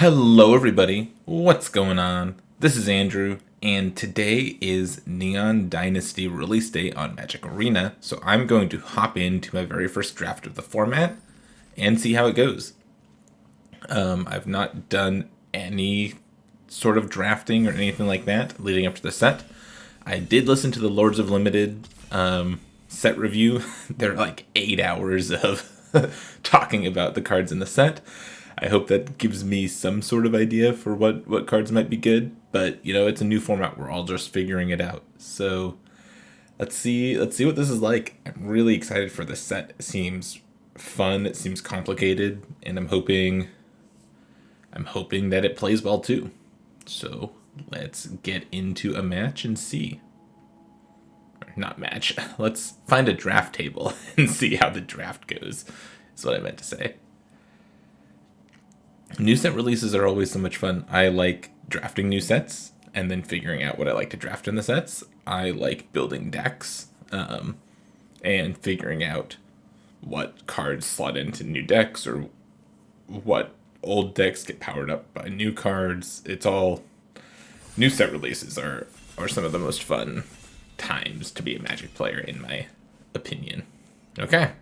Hello, everybody. What's going on? This is Andrew, and today is Neon Dynasty release date on Magic Arena, so I'm going to hop into my very first draft of the format and see how it goes. I've not done any sort of drafting or anything like that leading up to the set. I did listen to the Lords of Limited set review. They're like 8 hours of talking about the cards in the set. I hope that gives me some sort of idea for what cards might be good. But it's a new format. We're all just figuring it out. So let's see what this is like. I'm really excited for this set. It seems fun. It seems complicated, and I'm hoping that it plays well too. So let's get into a match and see. Or not match. Let's find a draft table and see how the draft goes. Is what I meant to say. New set releases are always so much fun. I like drafting new sets and then figuring out what I like to draft in the sets. I like building decks and figuring out what cards slot into new decks or what old decks get powered up by new cards. It's all new set releases are some of the most fun times to be a Magic player, in my opinion. Okay,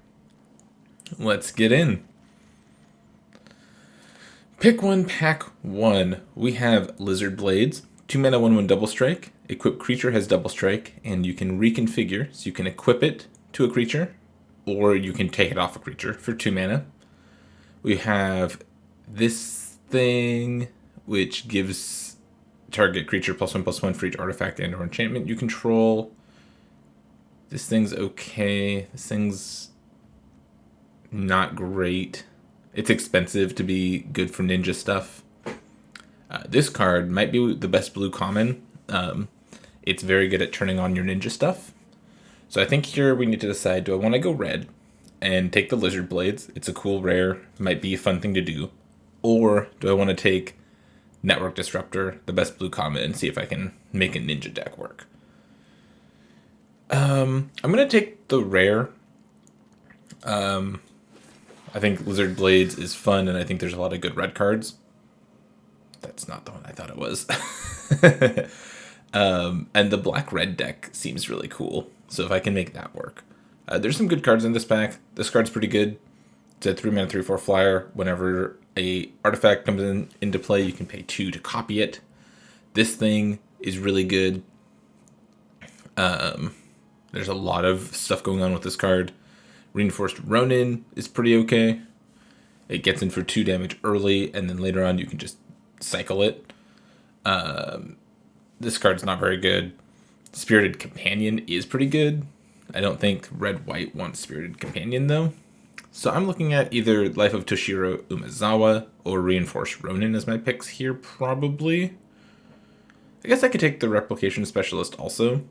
let's get in. Pick one, pack one. We have Lizard Blades, 2 mana, 1/1 double strike. Equipped creature has double strike, and you can reconfigure, so you can equip it to a creature, or you can take it off a creature for 2 mana. We have this thing, which gives target creature +1/+1 for each artifact and or enchantment you control. This thing's okay. This thing's not great. It's expensive to be good for ninja stuff. This card might be the best blue common. It's very good at turning on your ninja stuff. So I think here we need to decide, do I want to go red and take the Lizard Blades? It's a cool rare, might be a fun thing to do. Or do I want to take Network Disruptor, the best blue common, and see if I can make a ninja deck work? I'm going to take the rare. I think Lizard Blades is fun, and I think there's a lot of good red cards. That's not the one I thought it was. And the black-red deck seems really cool, so if I can make that work. There's some good cards in this pack. This card's pretty good. It's a 3 mana, 3/4 flyer. Whenever a artifact comes into play, you can pay 2 to copy it. This thing is really good. There's a lot of stuff going on with this card. Reinforced Ronin is pretty okay. It gets in for 2 damage early, and then later on you can just cycle it. This card's not very good. Spirited Companion is pretty good. I don't think red-white wants Spirited Companion, though. So I'm looking at either Life of Toshiro Umezawa or Reinforced Ronin as my picks here, probably. I guess I could take the Replication Specialist also.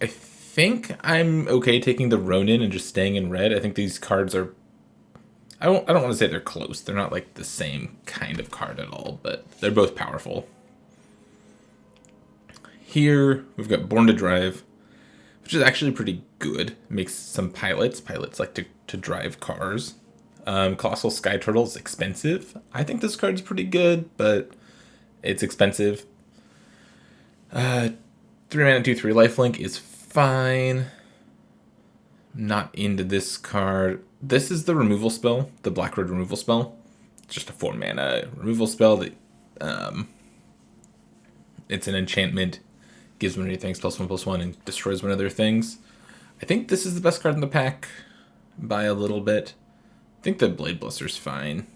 I think I'm okay taking the Ronin and just staying in red. I think these cards are... I don't want to say they're close. They're not like the same kind of card at all, but they're both powerful. Here, we've got Born to Drive, which is actually pretty good. Makes some pilots. Pilots like to drive cars. Colossal Sky Turtle is expensive. I think this card's pretty good, but it's expensive. 3 mana, 2/3 lifelink is fine. Not into this card. This is the removal spell, the black red removal spell. It's just a 4 mana removal spell that it's an enchantment, gives one of your things +1/+1 and destroys one of their things. I think this is the best card in the pack by a little bit. I think the Blade Blister's fine.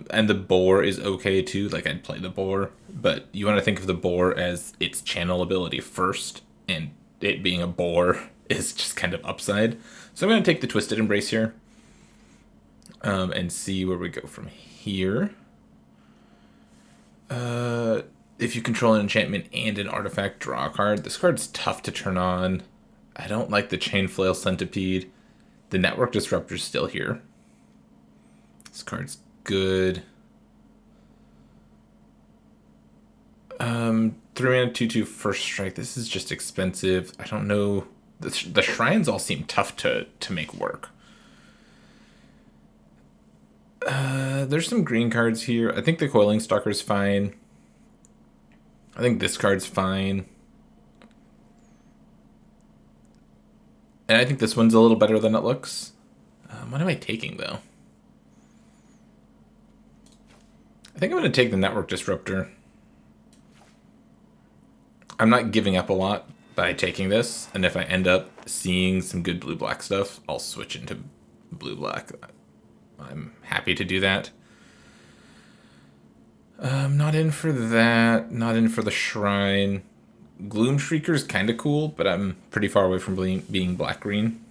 And the boar is okay too, like I'd play the boar, but you want to think of the boar as its channel ability first, and it being a boar is just kind of upside. So I'm going to take the Twisted Embrace here, and see where we go from here. If you control an enchantment and an artifact, draw a card. This card's tough to turn on. I don't like the Chain Flail Centipede. The Network Disruptor's still here. This card's good. 3 mana, 2/2 first strike. This is just expensive. I don't know. The shrines all seem tough to make work. There's some green cards here. I think the Coiling Stalker's fine. I think this card's fine. And I think this one's a little better than it looks. What am I taking, though? I think I'm going to take the Network Disruptor. I'm not giving up a lot by taking this, and if I end up seeing some good blue-black stuff, I'll switch into blue-black. I'm happy to do that. Not in for that. Not in for the Shrine. Gloom Shrieker's kind of cool, but I'm pretty far away from being black-green.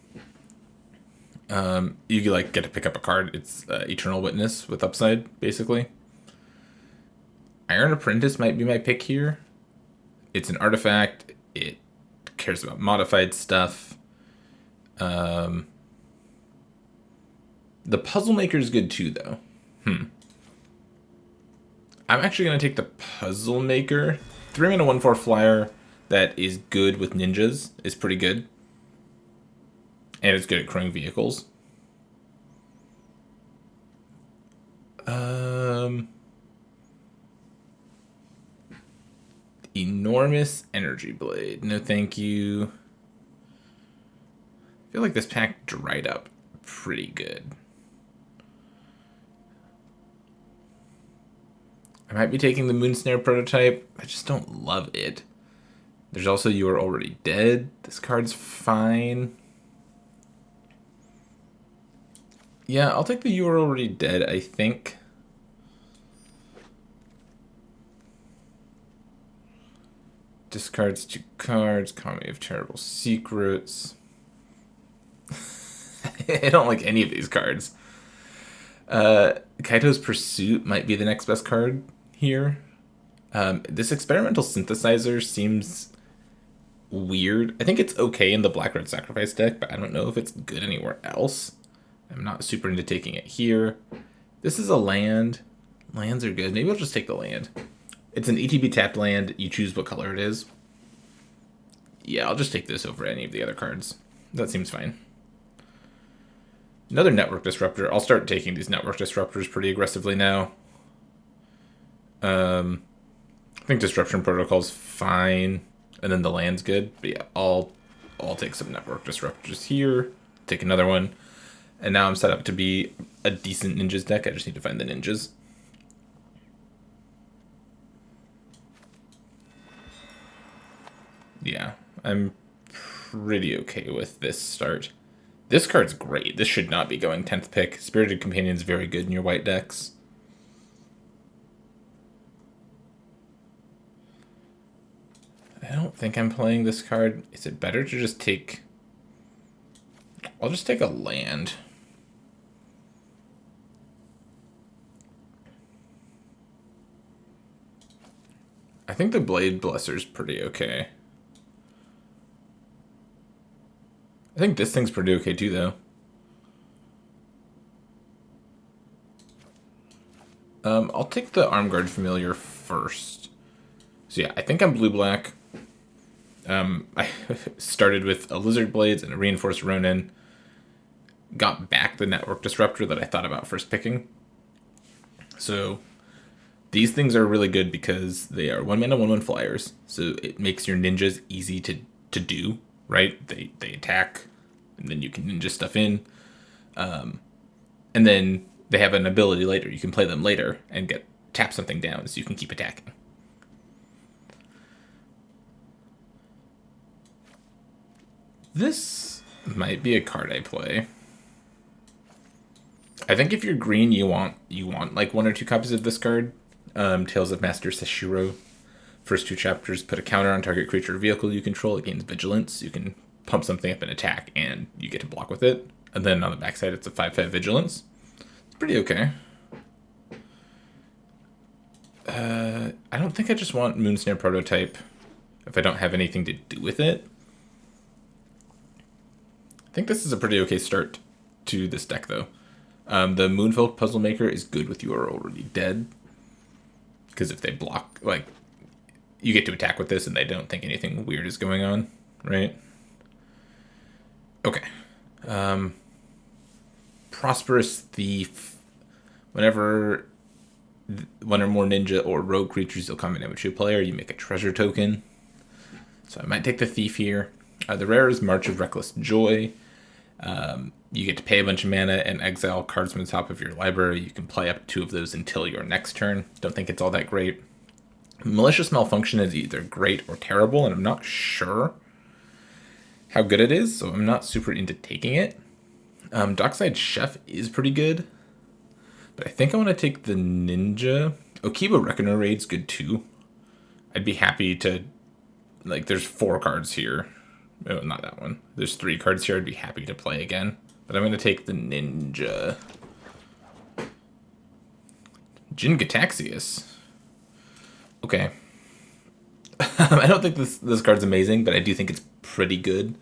You like get to pick up a card. It's Eternal Witness with upside, basically. Iron Apprentice might be my pick here. It's an artifact. It cares about modified stuff. The Puzzle Maker is good too, though. I'm actually going to take the Puzzle Maker. 3-mana 1/4 flyer that is good with ninjas is pretty good. And it's good at crowing vehicles. Enormous Energy Blade. No thank you. I feel like this pack dried up pretty good. I might be taking the Moonsnare prototype. I just don't love it. There's also You Are Already Dead. This card's fine. Yeah, I'll take the You Are Already Dead, I think. Discards 2 cards. Comedy of Terrible Secrets. I don't like any of these cards. Kaito's Pursuit might be the next best card here. This Experimental Synthesizer seems weird. I think it's okay in the Black-Red Sacrifice deck, but I don't know if it's good anywhere else. I'm not super into taking it here. This is a land. Lands are good. Maybe I'll just take the land. It's an ETB tapped land. You choose what color it is. Yeah, I'll just take this over any of the other cards. That seems fine. Another Network Disruptor. I'll start taking these Network Disruptors pretty aggressively now. I think Disruption Protocol's fine. And then the land's good. But yeah, I'll take some Network Disruptors here. Take another one. And now I'm set up to be a decent ninjas deck. I just need to find the ninjas. Yeah, I'm pretty okay with this start. This card's great. This should not be going 10th pick. Spirited Companion's very good in your white decks. I don't think I'm playing this card. Is it better to just take... I'll just take a land. I think the Blade Blesser's pretty okay. I think this thing's pretty okay too, though. I'll take the Armguard Familiar first. So yeah, I think I'm blue-black. I started with a Lizard Blades and a Reinforced Ronin. Got back the Network Disruptor that I thought about first picking. So these things are really good because they are 1-mana 1/1 flyers. So it makes your ninjas easy to do, right? They attack, and then you can ninja stuff in. And then they have an ability later. You can play them later and tap something down so you can keep attacking. This might be a card I play. I think if you're green, you want like 1 or 2 copies of this card. Tales of Master Seshiro. First 2 chapters, put a counter on target creature or vehicle you control. It gains vigilance. You can pump something up and attack, and you get to block with it. And then on the backside, it's a 5/5 vigilance. It's pretty okay. I don't think I just want Moonsnare Prototype if I don't have anything to do with it. I think this is a pretty okay start to this deck, though. The Moonfolk Puzzle Maker is good with You Are Already Dead. Because if they block, like, you get to attack with this and they don't think anything weird is going on, right? Okay. Prosperous Thief. Whenever one or more ninja or rogue creatures you'll combine with a player, you make a treasure token. So I might take the thief here. The rare is March of Reckless Joy. You get to pay a bunch of mana and exile cards from the top of your library. You can play up 2 of those until your next turn. Don't think it's all that great. Malicious Malfunction is either great or terrible, and I'm not sure how good it is, so I'm not super into taking it. Dockside Chef is pretty good, but I think I want to take the Ninja. Okiba Reckoner Raid's good too. I'd be happy to, like, there's 4 cards here. Oh, not that one. There's 3 cards here I'd be happy to play again. But I'm going to take the Ninja. Jin Gataxius. Okay. I don't think this card's amazing, but I do think it's pretty good.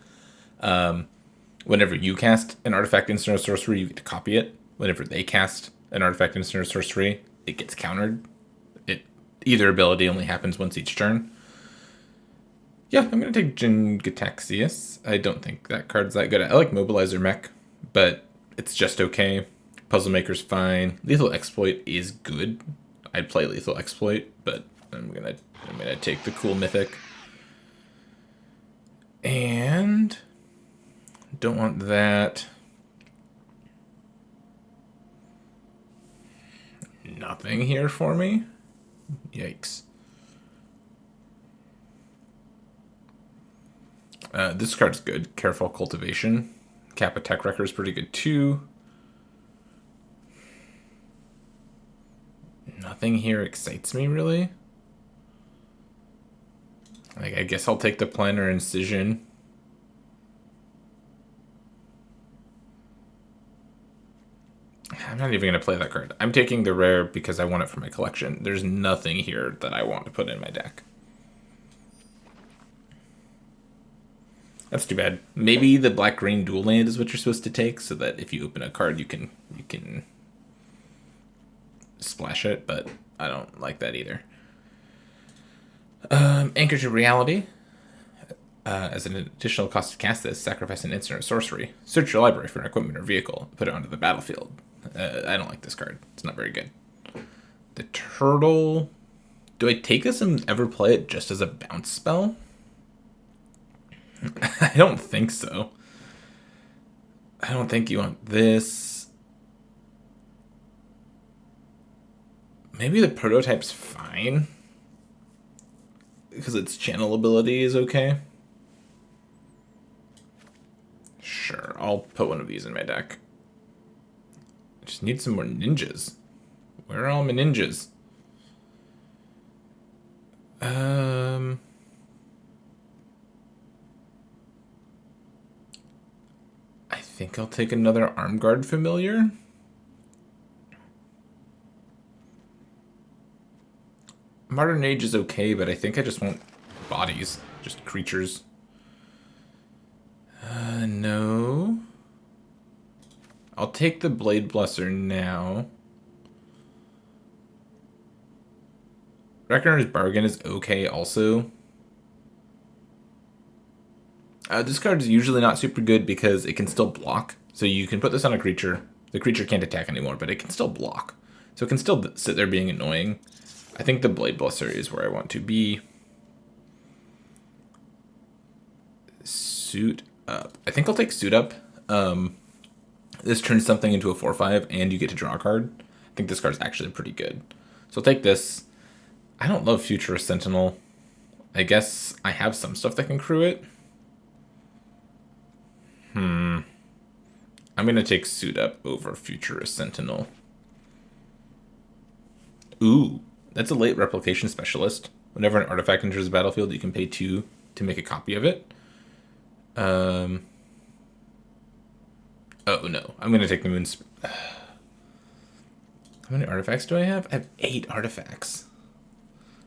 Whenever you cast an artifact, instant, or sorcery, you get to copy it. Whenever they cast an artifact, instant, or sorcery, it gets countered. Either ability only happens once each turn. Yeah, I'm going to take Jin Gataxius. I don't think that card's that good. I like Mobilizer Mech, but it's just okay. Puzzle Maker's fine. Lethal Exploit is good. I'd play Lethal Exploit, but I'm gonna take the cool Mythic. And don't want that. Nothing here for me. Yikes. This card's good. Careful Cultivation. Kappa Tech Wrecker is pretty good too. Nothing here excites me really. Like, I guess I'll take the Planner Incision. I'm not even going to play that card. I'm taking the rare because I want it for my collection. There's nothing here that I want to put in my deck. That's too bad. Maybe the black-green dual land is what you're supposed to take, so that if you open a card, you can splash it, but I don't like that either. Anchor to Reality. As an additional cost to cast this, sacrifice an instant or sorcery. Search your library for an equipment or vehicle. Put it onto the battlefield. I don't like this card. It's not very good. The Turtle. Do I take this and ever play it just as a bounce spell? I don't think so. I don't think you want this. Maybe the Prototype's fine. Because its channel ability is okay. Sure, I'll put one of these in my deck. I just need some more ninjas. Where are all my ninjas? I think I'll take another Arm Guard Familiar. Modern Age is okay, but I think I just want bodies, just creatures. No. I'll take the Blade Blesser now. Reckoner's Bargain is okay also. This card is usually not super good because it can still block. So you can put this on a creature. The creature can't attack anymore, but it can still block. So it can still sit there being annoying. I think the Blade Blesser is where I want to be. Suit Up. I think I'll take Suit Up. This turns something into a 4/5 and you get to draw a card. I think this card's actually pretty good. So I'll take this. I don't love Futurist Sentinel. I guess I have some stuff that can crew it. I'm going to take Suit Up over Futurist Sentinel. Ooh, that's a late replication specialist. Whenever an artifact enters the battlefield, you can pay 2 to make a copy of it. Oh no, I'm going to take the Moon... How many artifacts do I have? I have 8 artifacts.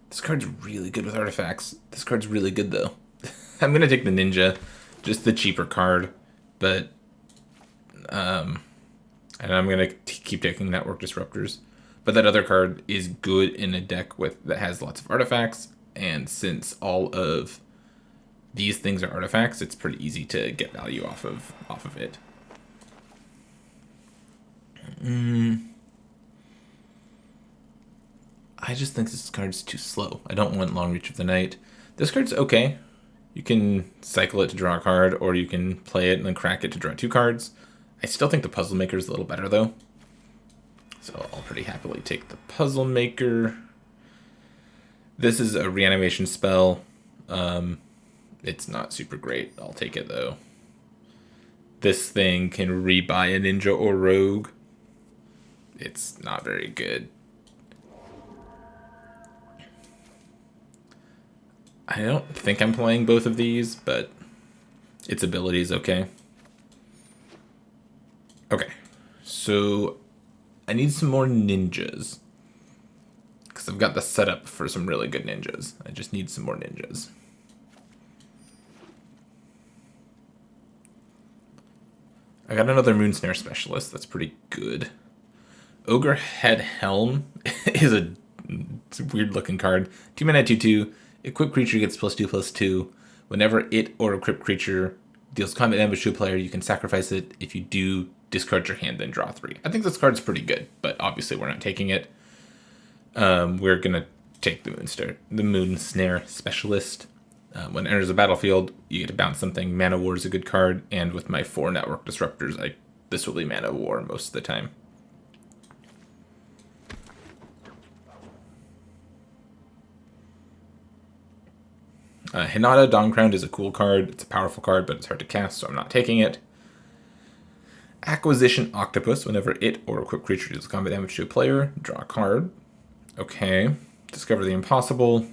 This card's really good with artifacts. This card's really good though. I'm going to take the Ninja, just the cheaper card, but... and I'm going to keep taking Network Disruptors. But that other card is good in a deck that has lots of artifacts, and since all of these things are artifacts, it's pretty easy to get value off of it. I just think this card's too slow. I don't want Long Reach of the Night. This card's okay. You can cycle it to draw a card, or you can play it and then crack it to draw 2 cards. I still think the Puzzle Maker is a little better, though. So I'll pretty happily take the Puzzle Maker. This is a reanimation spell. It's not super great. I'll take it, though. This thing can rebuy a ninja or rogue. It's not very good. I don't think I'm playing both of these, but its ability is okay. Okay, so I need some more ninjas. Because I've got the setup for some really good ninjas. I just need some more ninjas. I got another Moonsnare Specialist. That's pretty good. Ogre Head Helm is a weird looking card. 2 mana 2/2. Equipped creature gets +2/+2. Whenever it or equipped creature deals combat damage to a player, you can sacrifice it. If you do, discard your hand, then draw 3. I think this card's pretty good, but obviously we're not taking it. We're gonna take the Moonsnare Specialist. When it enters the battlefield, you get to bounce something. Mana War is a good card, and with my 4 Network Disruptors, this will be Mana War most of the time. Hinata Dawn-Crowned is a cool card. It's a powerful card, but it's hard to cast, so I'm not taking it. Acquisition Octopus. Whenever it or equipped creature deals combat damage to a player, draw a card. Okay. Discover the Impossible.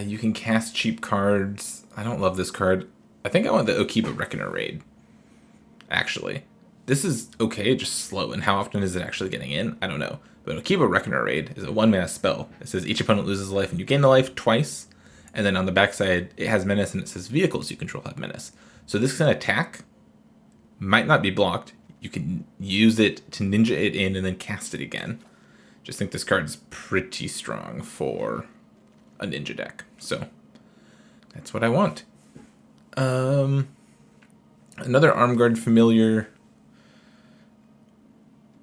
You can cast cheap cards. I don't love this card. I think I want the Okiba Reckoner Raid. Actually. This is okay, just slow. And how often is it actually getting in? I don't know. But Okiba Reckoner Raid is a 1-mana spell. It says each opponent loses a life and you gain a life twice. And then on the backside, it has Menace and it says vehicles you control have Menace. So this can attack. Might not be blocked. You can use it to ninja it in and then cast it again. Just think this card's pretty strong for a ninja deck. So that's what I want. Another Armguard Familiar.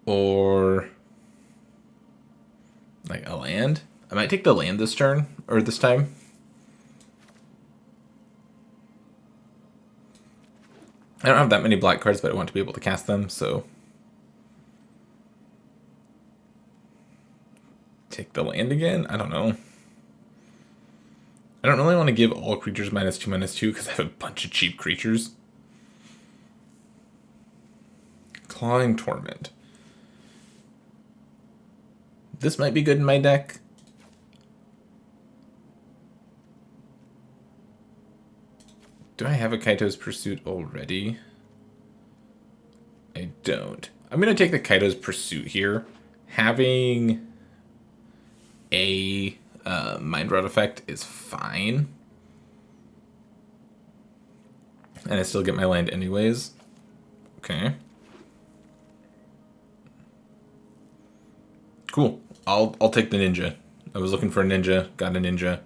Or like a land. I might take the land this turn, or this time. I don't have that many black cards, but I want to be able to cast them, so take the land again? I don't know. I don't really want to give all creatures -2/-2 because I have a bunch of cheap creatures. Clawing Torment. This might be good in my deck. Do I have a Kaito's Pursuit already? I don't. I'm going to take the Kaito's Pursuit here. Having a Mind Rot effect is fine. And I still get my land anyways. Okay. Cool. I'll take the ninja. I was looking for a ninja. Got a ninja.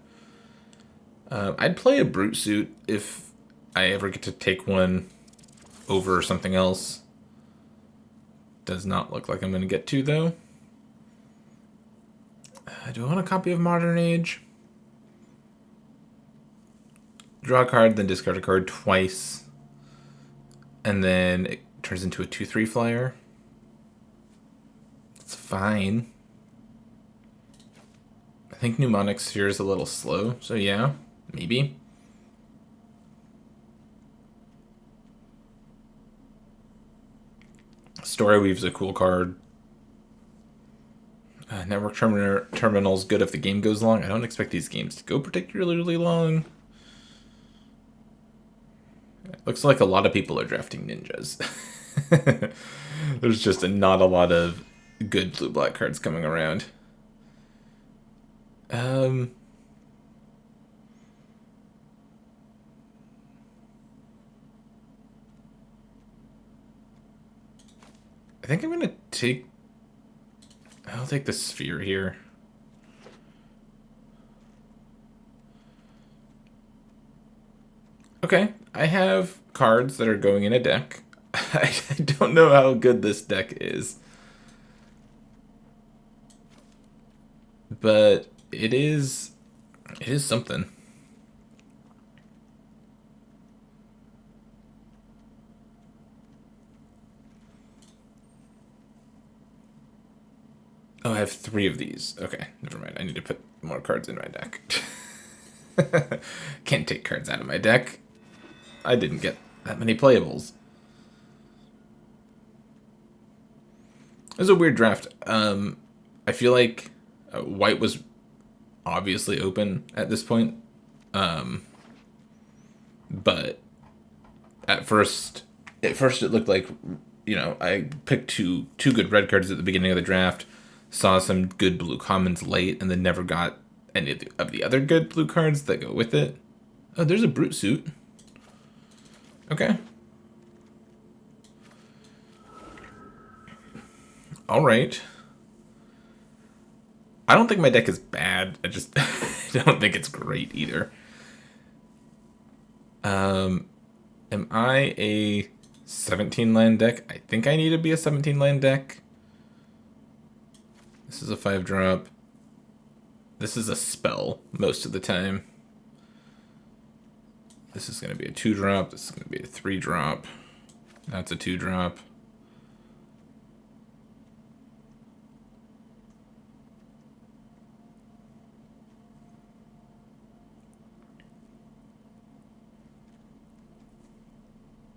I'd play a Brute Suit if I ever get to take one over something else. Does not look like I'm going to get to, though. Do I want a copy of Modern Age? Draw a card, then discard a card twice. And then it turns into a 2/3 flyer. It's fine. I think Mnemonic Sphere is a little slow, so yeah, maybe. Story Weave's a cool card. Network Terminal's good if the game goes long. I don't expect these games to go particularly long. It looks like a lot of people are drafting ninjas. There's just not a lot of good blue-black cards coming around. I think I'm gonna take... I'll take the Sphere here. Okay, I have cards that are going in a deck. I don't know how good this deck is. but it is something. Oh, I have 3 of these. Okay, never mind. I need to put more cards in my deck. Can't take cards out of my deck. I didn't get that many playables. It was a weird draft. I feel like white was obviously open at this point. But at first it looked like, I picked two good red cards at the beginning of the draft, saw some good blue commons late, and then never got any of the other good blue cards that go with it. Oh, there's a Brute Suit. Okay. Alright. I don't think my deck is bad. I just I don't think it's great either. Am I a 17 land deck? I think I need to be a 17 land deck. This is a 5-drop. This is a spell most of the time. This is going to be a 2-drop. This is going to be a 3-drop. That's a 2-drop.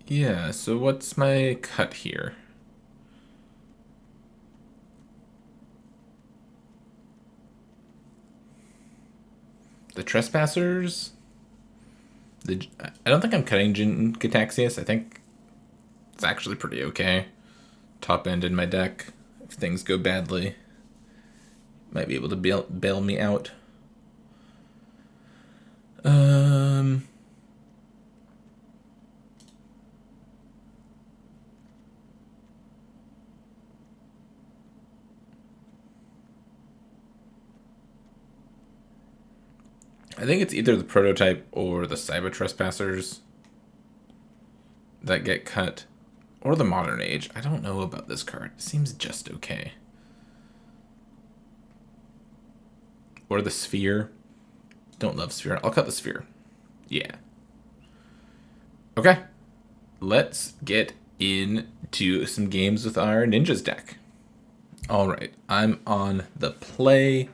Yeah, so what's my cut here? The Trespassers? I don't think I'm cutting Jin Gataxias. I think it's actually pretty okay. Top end in my deck. If things go badly, might be able to bail me out. I think it's either the Prototype or the Cyber Trespassers that get cut, or the Modern Age. I don't know about this card. It seems just okay. Or the Sphere. Don't love Sphere. I'll cut the Sphere. Yeah. Okay. Let's get into some games with our Ninjas deck. Alright, I'm on the play.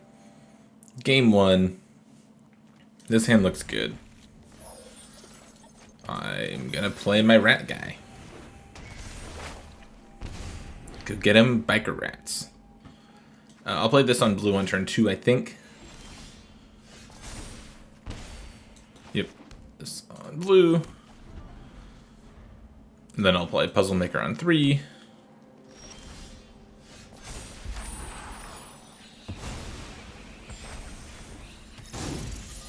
Game 1. This hand looks good. I'm gonna play my rat guy. Go get him, biker rats. I'll play this on blue on turn 2, I think. Yep, this on blue. And then I'll play Puzzle Maker on 3.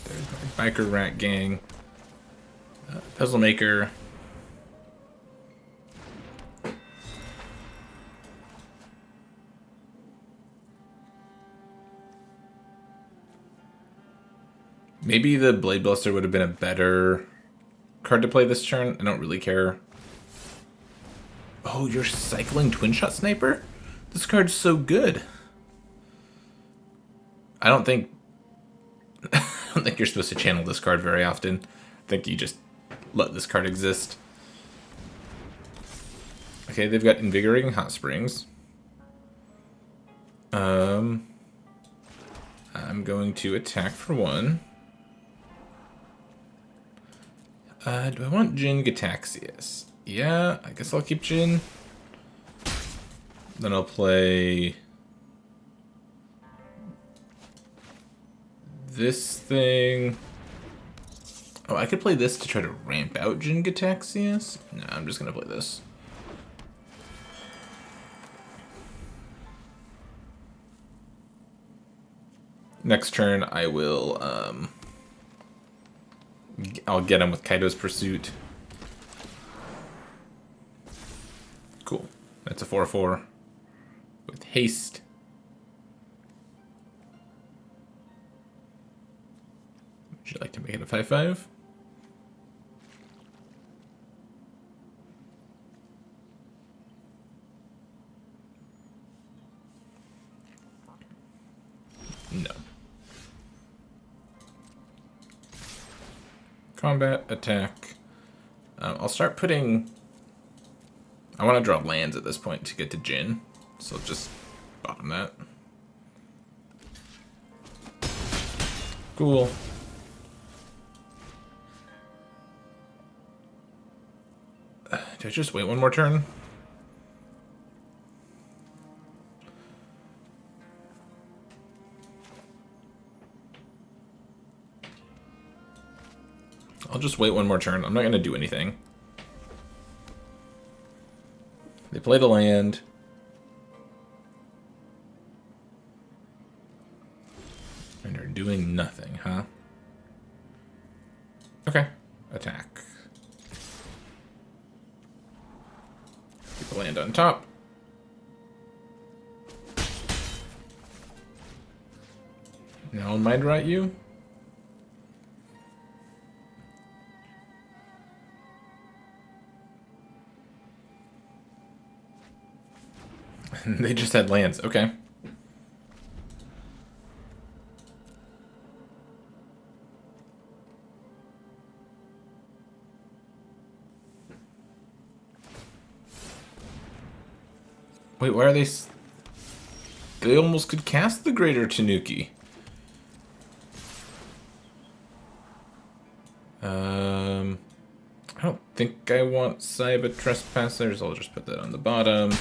There's my biker rat gang. Puzzle Maker. Maybe the Blade Buster would have been a better card to play this turn. I don't really care. Oh, you're cycling Twin Shot Sniper? This card's so good. I don't think you're supposed to channel this card very often. I think you just let this card exist. Okay, they've got Invigorating Hot Springs. I'm going to attack for 1. Do I want Jin Gataxias? Yeah, I guess I'll keep Jin. Then I'll play this thing. Oh, I could play this to try to ramp out Jin Gataxias. No, I'm just gonna play this. Next turn, I will, I'll get him with Kaido's Pursuit. Cool. That's a 4/4 with haste. Would you like to make it a 5/5? No. Combat, attack. I'll start putting... I want to draw lands at this point to get to Jin, so just bottom that. Cool. Do I just wait one more turn? I'll just wait one more turn. I'm not going to do anything. They play the land. And they're doing nothing, huh? Okay. Attack. Keep the land on top. Now I'll mind right you. They just had lands. Okay. Wait, why are they... They almost could cast the Greater Tanuki. I don't think I want Cyber Trespassers. I'll just put that on the bottom.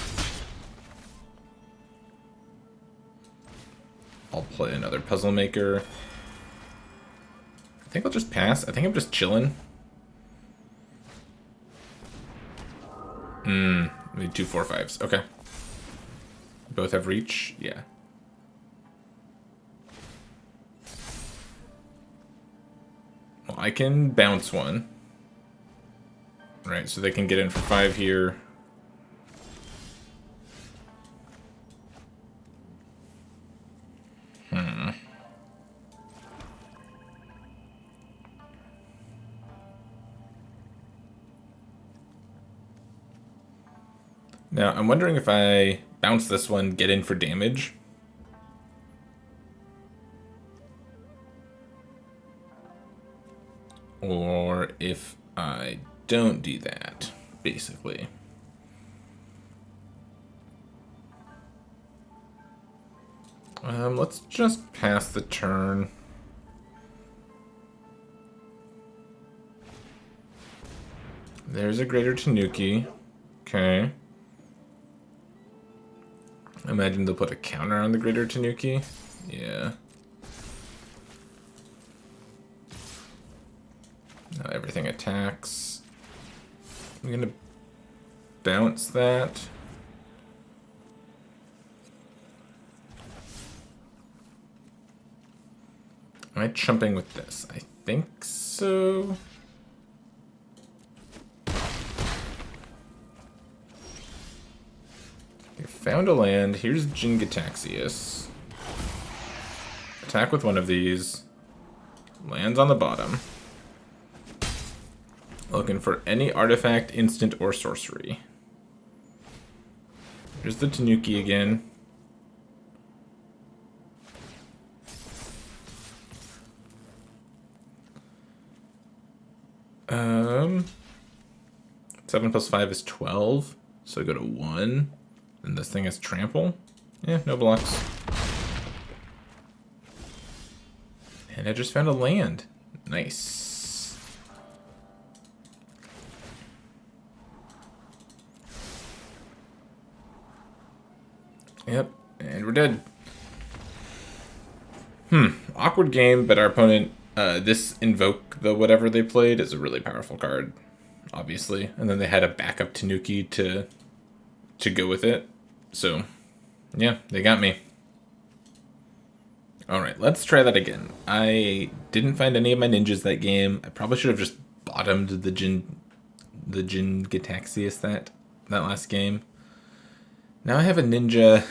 I'll play another Puzzle Maker. I think I'll just pass. I think I'm just chilling. We need 2 4/5s. Okay. Both have reach? Yeah. Well, I can bounce one. Right, so they can get in for 5 here. Now, I'm wondering if I bounce this one, get in for damage. Or if I don't do that, basically. Let's just pass the turn. There's a Greater Tanuki. Okay. Imagine they'll put a counter on the Greater Tanuki. Yeah. Now everything attacks. I'm gonna bounce that. Am I chumping with this? I think so. You found a land. Here's Jin-Gitaxias. Attack with one of these. Lands on the bottom. Looking for any artifact, instant, or sorcery. Here's the Tanuki again. Seven plus 5 is 12. So I go to 1. And this thing has trample. Yeah, no blocks. And I just found a land. Nice. Yep, and we're dead. Awkward game, but our opponent, this Invoke, the whatever they played, is a really powerful card, obviously. And then they had a backup Tanuki to go with it. So, yeah, they got me. Alright, let's try that again. I didn't find any of my ninjas that game. I probably should have just bottomed the Jin-Gitaxias that last game. Now I have a ninja.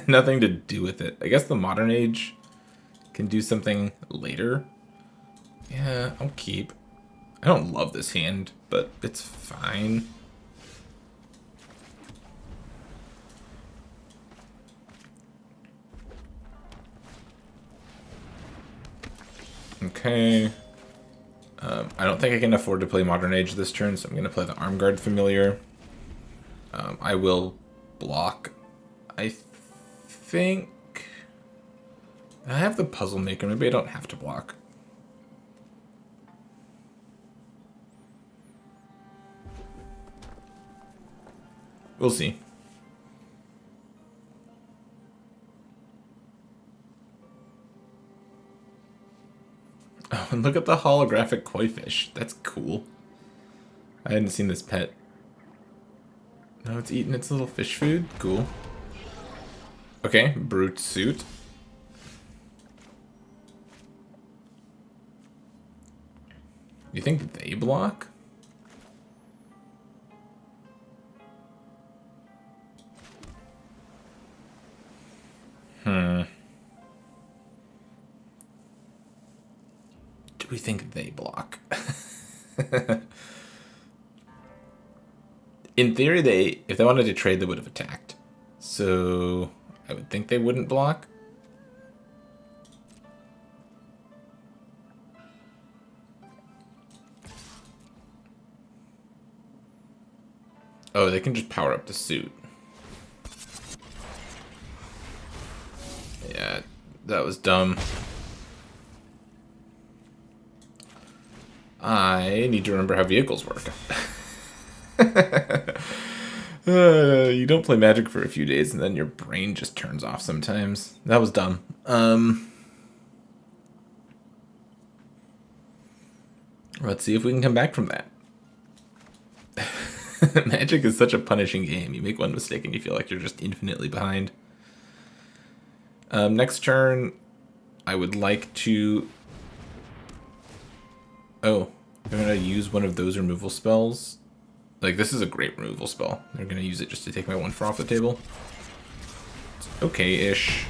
Nothing to do with it. I guess the Modern Age can do something later. Yeah, I'll keep. I don't love this hand, but it's fine. Okay. I don't think I can afford to play Modern Age this turn, so I'm going to play the Armguard Familiar. I will block. I think I have the Puzzle Maker. Maybe I don't have to block. We'll see. Oh, and look at the holographic koi fish. That's cool. I hadn't seen this pet. No, it's eating its little fish food. Cool. Okay, Brute Suit. You think they block? Do we think they block? In theory, if they wanted to trade, they would have attacked. So I would think they wouldn't block. Oh, they can just power up the suit. Yeah, that was dumb. I need to remember how vehicles work. You don't play Magic for a few days and then your brain just turns off sometimes. That was dumb. Let's see if we can come back from that. Magic is such a punishing game. You make one mistake and you feel like you're just infinitely behind. Next turn, I would like to... Oh, they're going to use one of those removal spells. Like, this is a great removal spell. They're going to use it just to take my 1/4 off the table. It's okay-ish.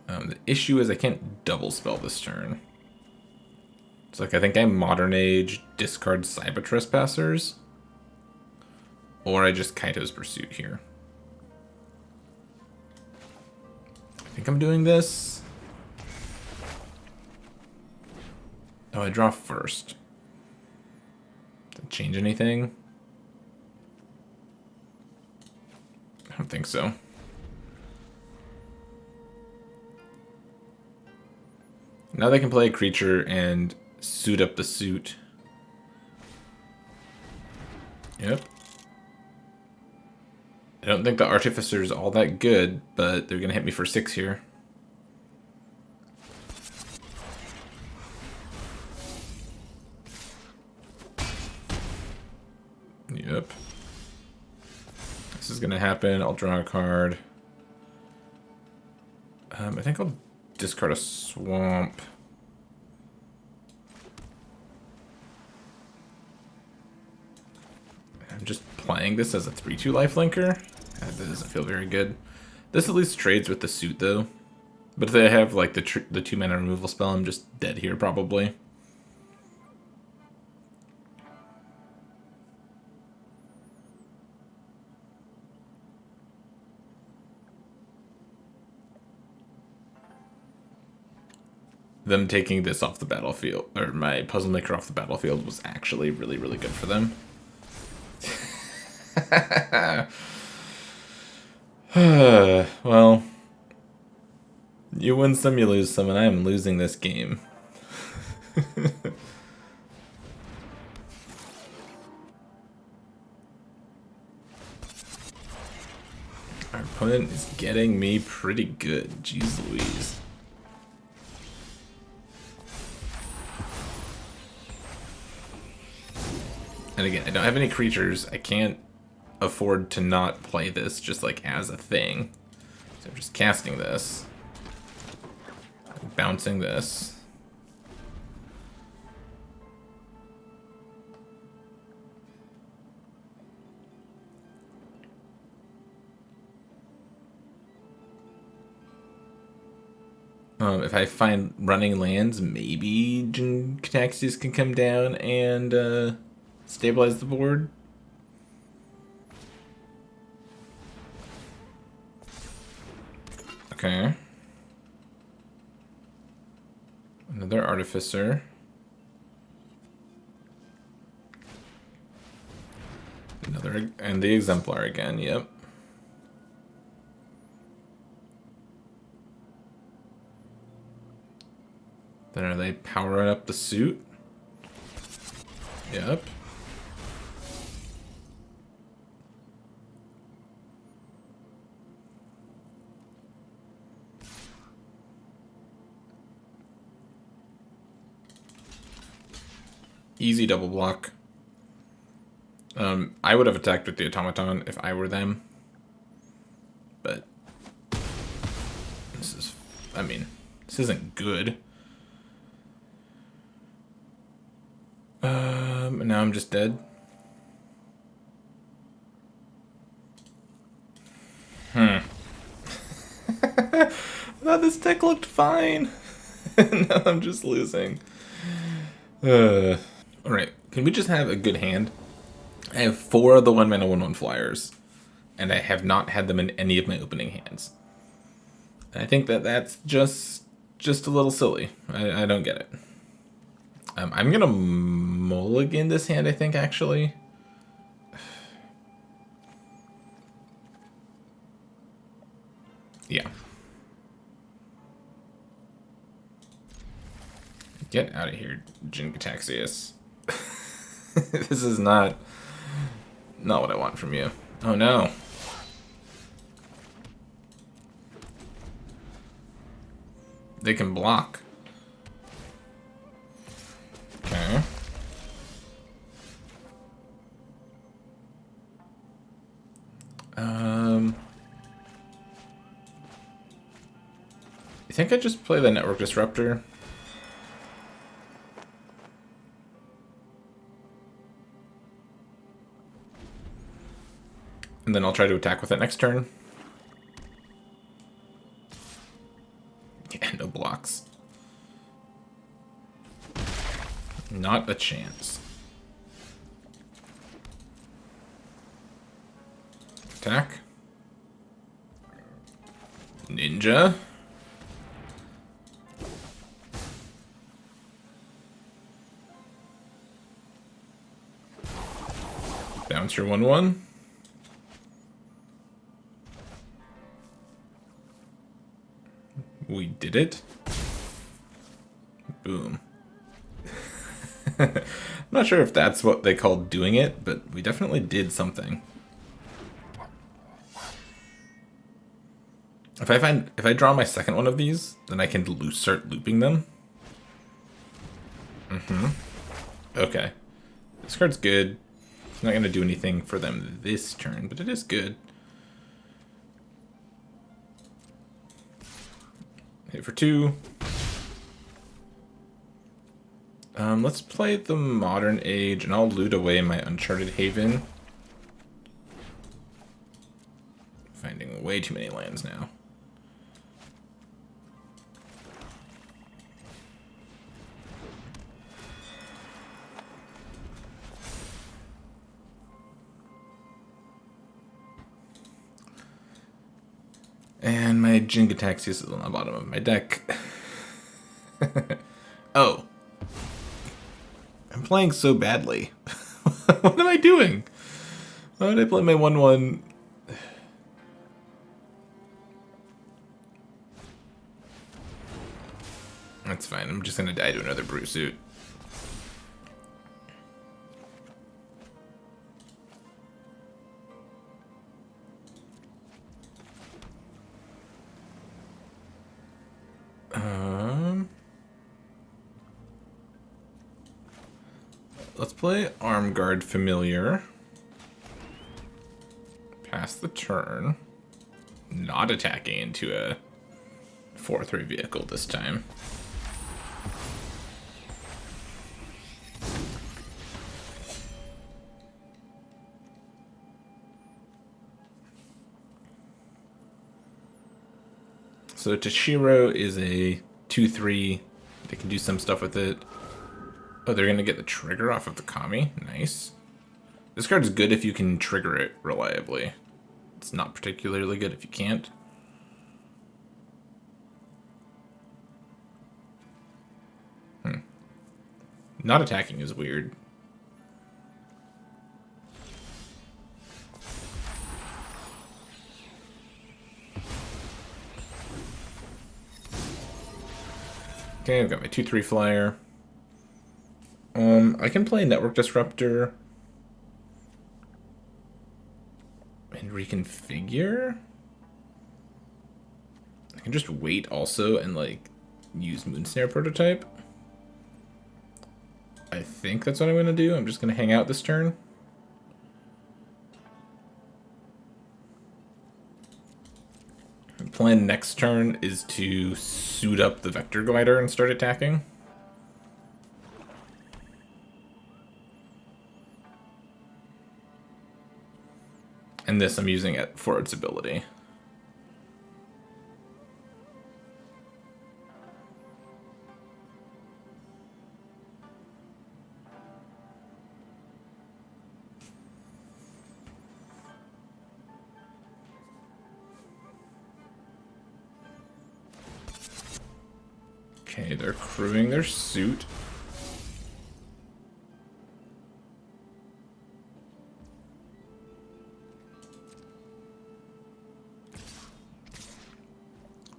The issue is I can't double spell this turn. It's like I think I Modern Age, discard Cyber Trespassers. Or I just Kaito's Pursuit here. I think I'm doing this. Oh, I draw first. Does it change anything? I don't think so. Now they can play a creature and suit up the suit. Yep. I don't think the Artificer's all that good, but they're gonna hit me for 6 here. Yep. This is gonna happen. I'll draw a card. I think I'll discard a swamp. I'm just playing this as a 3/2 lifelinker. That doesn't feel very good. This at least trades with the suit though. But if they have like the 2-mana removal spell, I'm just dead here probably. Them taking this off the battlefield, or my Puzzle Maker off the battlefield, was actually really, really good for them. Well, you win some, you lose some, and I am losing this game. Our opponent is getting me pretty good. Jeez Louise. And again, I don't have any creatures. I can't afford to not play this just like as a thing. So I'm just casting this. Bouncing this. If I find running lands, maybe Jin Cataxis can come down and stabilize the board. Okay. Another Artificer. Another, and the Exemplar again, yep. Then are they powering up the suit? Yep. Easy double block. I would have attacked with the Automaton if I were them. But this is, I mean, this isn't good. And now I'm just dead. I thought this deck looked fine. Now I'm just losing. Alright, can we just have a good hand? I have 4 of the 1-mana 1/1 flyers, and I have not had them in any of my opening hands. And I think that that's just a little silly. I don't get it. I'm gonna mulligan this hand, I think, actually. Yeah. Get out of here, Jin-Gitaxias. This is not what I want from you. Oh no. They can block. Okay. I think I just play the Network Disruptor. And then I'll try to attack with it next turn. Yeah, no blocks. Not a chance. Attack. Ninja. Bounce your 1/1. We did it. Boom. I'm not sure if that's what they call doing it, but we definitely did something. If I draw my second one of these, then I can start looping them. Okay. This card's good. It's not going to do anything for them this turn, but it is good. Hit for 2. Let's play the Modern Age, and I'll loot away my Uncharted Haven. Finding way too many lands now. And my Jin-Gitaxias is on the bottom of my deck. Oh. I'm playing so badly. What am I doing? Why did I play my 1/1? That's fine. I'm just gonna die to another Brute Suit. Let's play Arm Guard Familiar. Pass the turn. Not attacking into a 4/3 vehicle this time. So Toshiro is a 2/3. They can do some stuff with it. Oh, they're going to get the trigger off of the Kami. Nice. This card's good if you can trigger it reliably. It's not particularly good if you can't. Not attacking is weird. Okay, I've got my 2/3 flyer. I can play Network Disruptor and reconfigure. I can just wait also and like use Moonsnare Prototype. I think that's what I'm gonna do. I'm just gonna hang out this turn. The plan next turn is to suit up the Vector Glider and start attacking. And this I'm using it for its ability. Okay, they're crewing their suit.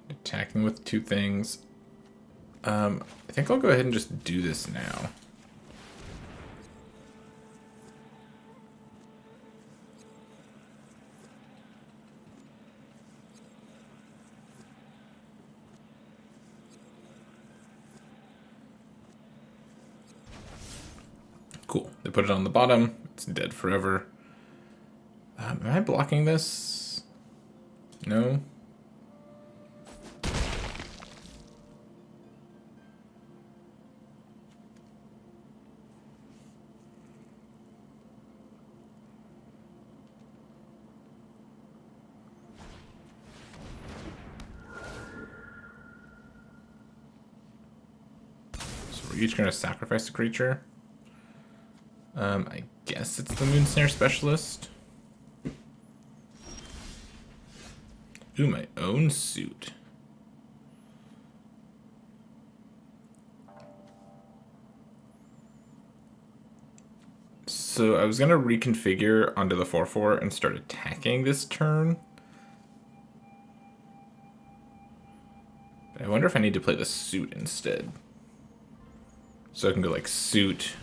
Attacking with 2 things. I think I'll go ahead and just do this now. Cool. They put it on the bottom. It's dead forever. Am I blocking this? No. So we're each going to sacrifice a creature. I guess it's the Moonsnare Specialist. Ooh, my own suit. So I was going to reconfigure onto the 4/4 and start attacking this turn. But I wonder if I need to play the suit instead. So I can go like suit.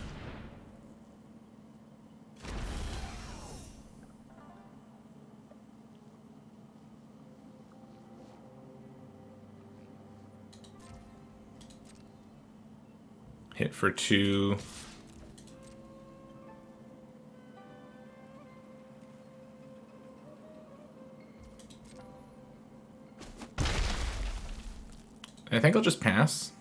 Hit for 2. I think I'll just pass.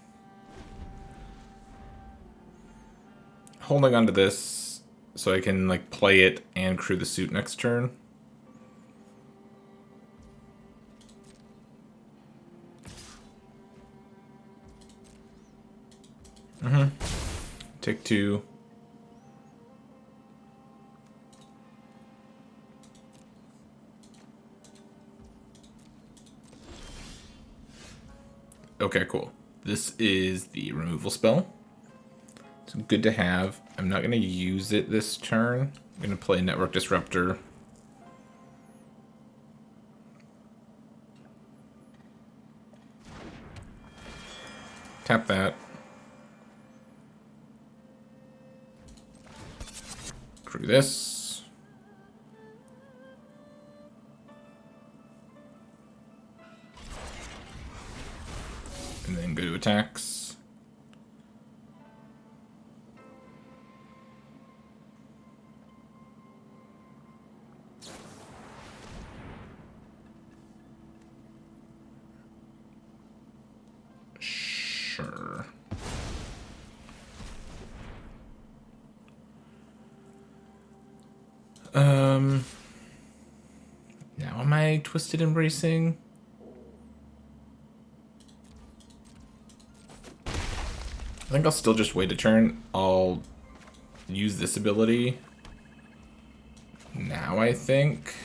Holding on to this so I can like play it and crew the suit next turn. Take 2. Okay, cool. This is the removal spell. It's good to have. I'm not going to use it this turn. I'm going to play Network Disruptor. Tap that. Crew this. And then go to attacks. Sure. Now am I Twisted Embracing? I think I'll still just wait a turn. I'll use this ability now, I think.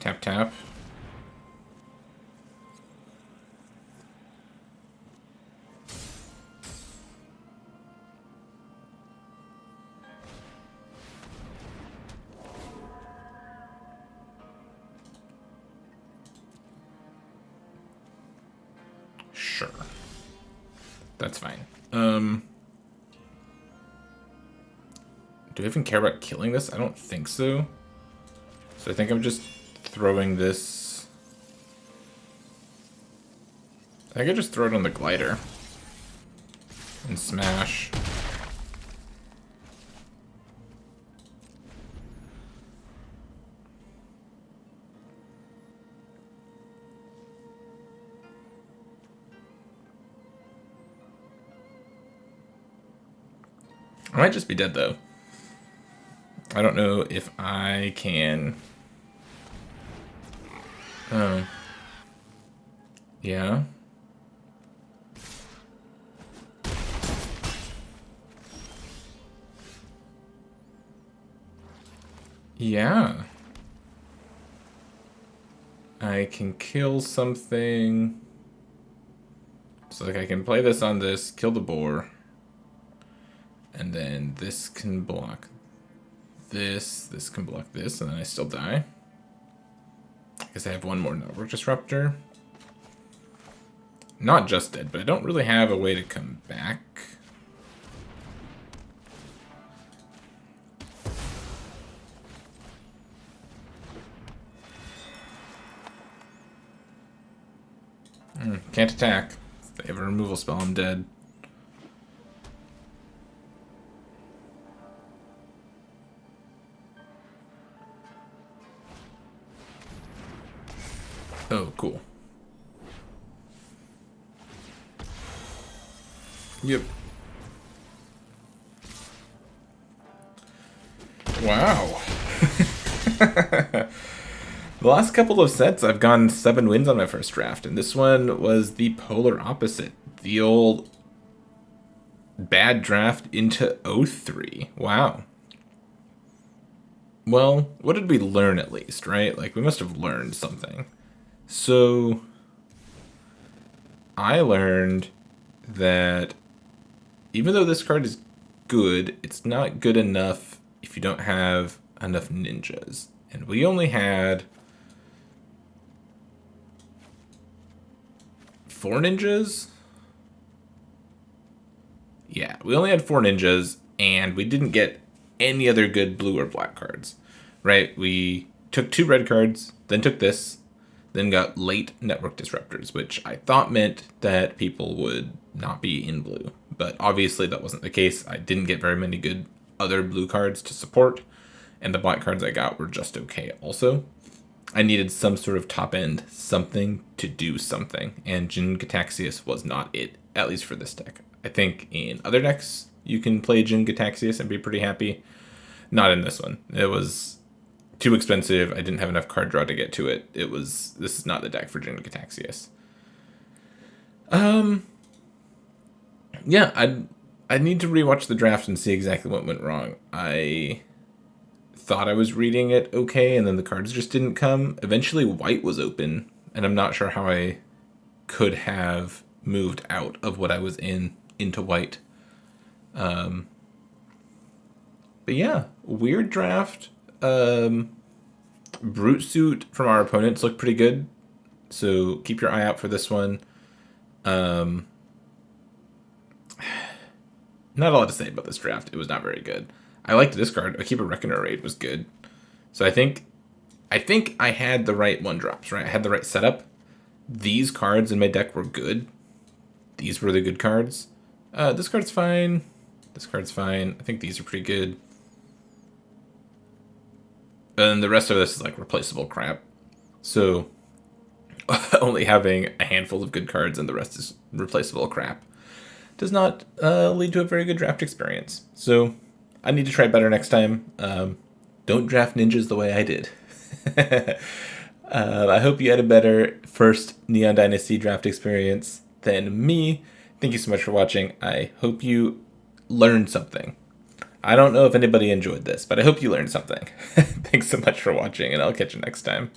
Tap, tap. That's fine. Do I even care about killing this? I don't think so. So I think I'm just throwing this. I think I just throw it on the glider. And smash. I might just be dead though. I don't know if I can. Oh. Yeah. Yeah. I can kill something. So like I can play this on this, kill the boar. And then this can block this can block this, and then I still die. I guess I have one more network disruptor. Not just dead, but I don't really have a way to come back. Can't attack. If they have a removal spell, I'm dead. Oh, cool. Yep. Wow. The last couple of sets, I've gone 7 wins on my first draft, and this one was the polar opposite. The old bad draft into 0-3. Wow. Well, what did we learn at least, right? Like, we must have learned something. So, I learned that even though this card is good, it's not good enough if you don't have enough ninjas. And we only had 4 ninjas? Yeah, we only had 4 ninjas, and we didn't get any other good blue or black cards, right? We took 2 red cards, then took this, then got late network disruptors, which I thought meant that people would not be in blue. But obviously that wasn't the case. I didn't get very many good other blue cards to support, and the black cards I got were just okay also. I needed some sort of top end something to do something, and Jin Gataxias was not it, at least for this deck. I think in other decks you can play Jin Gataxias and be pretty happy. Not in this one. It was too expensive. I didn't have enough card draw to get to it. This is not the deck for Jin Gataxias. Yeah, I need to rewatch the draft and see exactly what went wrong. I thought I was reading it okay, and then the cards just didn't come. Eventually, white was open, and I'm not sure how I could have moved out of what I was in into white. But yeah, weird draft. Brute Suit from our opponents looked pretty good, so keep your eye out for this one. Not a lot to say about this draft. It was not very good. I liked this card. A Keep a Reckoner raid was good. So I think I had the right 1-drops, right? I had the right setup. These cards in my deck were good. These were the good cards. This card's fine. This card's fine. I think these are pretty good. And the rest of this is like replaceable crap. So only having a handful of good cards and the rest is replaceable crap does not lead to a very good draft experience. So I need to try better next time. Don't draft ninjas the way I did. I hope you had a better first Neon Dynasty draft experience than me. Thank you so much for watching. I hope you learned something. I don't know if anybody enjoyed this, but I hope you learned something. Thanks so much for watching, and I'll catch you next time.